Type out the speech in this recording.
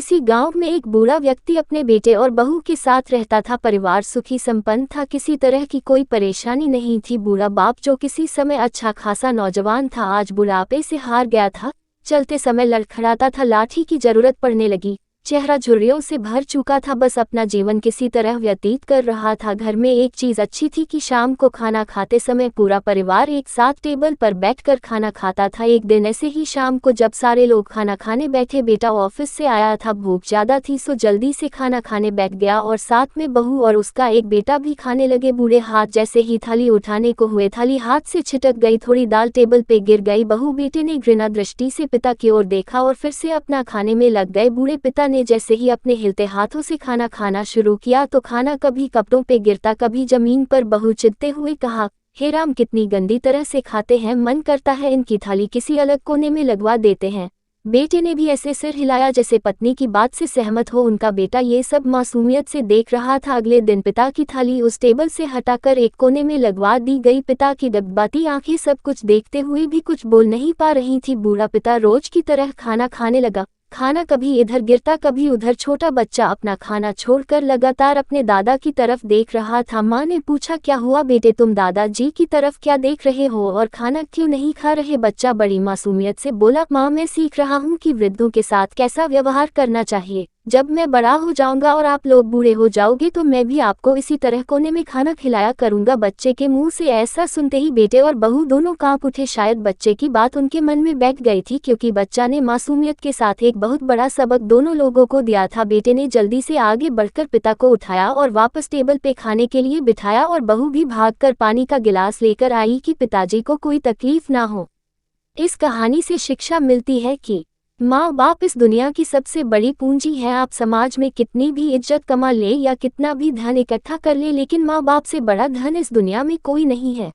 किसी गांव में एक बूढ़ा व्यक्ति अपने बेटे और बहू के साथ रहता था। परिवार सुखी संपन्न था, किसी तरह की कोई परेशानी नहीं थी। बूढ़ा बाप, जो किसी समय अच्छा खासा नौजवान था, आज बुढ़ापे से हार गया था। चलते समय लड़खड़ाता था, लाठी की जरूरत पड़ने लगी। चेहरा झुर्रियों से भर चुका था, बस अपना जीवन किसी तरह व्यतीत कर रहा था। घर में एक चीज अच्छी थी कि शाम को खाना खाते समय पूरा परिवार एक साथ टेबल पर बैठकर खाना खाता था। एक दिन ऐसे ही शाम को जब सारे लोग खाना खाने बैठे, बेटा ऑफिस से आया था, भूख ज्यादा थी सो जल्दी से खाना खाने बैठ गया और साथ में बहू और उसका एक बेटा भी खाने लगे। बूढ़े हाथ जैसे ही थाली उठाने को हुए, थाली हाथ से छिटक गई, थोड़ी दाल टेबल पे गिर गई। बहू बेटे ने घृणा दृष्टि से पिता की ओर देखा और फिर से अपना खाने में लग गए। बूढ़े पिता ने जैसे ही अपने हिलते हाथों से खाना खाना शुरू किया तो खाना कभी कपड़ों पे गिरता, कभी जमीन पर। बहू चिढ़ते हुए कहा, हे राम, कितनी गंदी तरह से खाते हैं, मन करता है इनकी थाली किसी अलग कोने में लगवा देते हैं। बेटे ने भी ऐसे सिर हिलाया जैसे पत्नी की बात से सहमत हो। उनका बेटा ये सब मासूमियत से देख रहा था। अगले दिन पिता की थाली उस टेबल से हटाकर एक कोने में लगवा दी गई। पिता की डगमगाती आंखें सब कुछ देखते हुए भी कुछ बोल नहीं पा रही थी। बूढ़ा पिता रोज की तरह खाना खाने लगा। खाना कभी इधर गिरता, कभी उधर। छोटा बच्चा अपना खाना छोड़कर लगातार अपने दादा की तरफ देख रहा था। माँ ने पूछा, क्या हुआ बेटे, तुम दादाजी की तरफ क्या देख रहे हो और खाना क्यों नहीं खा रहे? बच्चा बड़ी मासूमियत से बोला, माँ, मैं सीख रहा हूँ कि वृद्धों के साथ कैसा व्यवहार करना चाहिए। जब मैं बड़ा हो जाऊंगा और आप लोग बूढ़े हो जाओगे तो मैं भी आपको इसी तरह कोने में खाना खिलाया करूंगा। बच्चे के मुंह से ऐसा सुनते ही बेटे और बहू दोनों कांप उठे। शायद बच्चे की बात उनके मन में बैठ गई थी, क्योंकि बच्चा ने मासूमियत के साथ एक बहुत बड़ा सबक दोनों लोगों को दिया था। बेटे ने जल्दी से आगे बढ़कर पिता को उठाया और वापस टेबल पे खाने के लिए बिठाया और बहू भी भागकर पानी का गिलास लेकर आई कि पिताजी को कोई तकलीफ ना हो। इस कहानी से शिक्षा मिलती है कि माँ बाप इस दुनिया की सबसे बड़ी पूंजी है। आप समाज में कितनी भी इज्जत कमा ले या कितना भी धन इकट्ठा कर ले, लेकिन माँ बाप से बड़ा धन इस दुनिया में कोई नहीं है।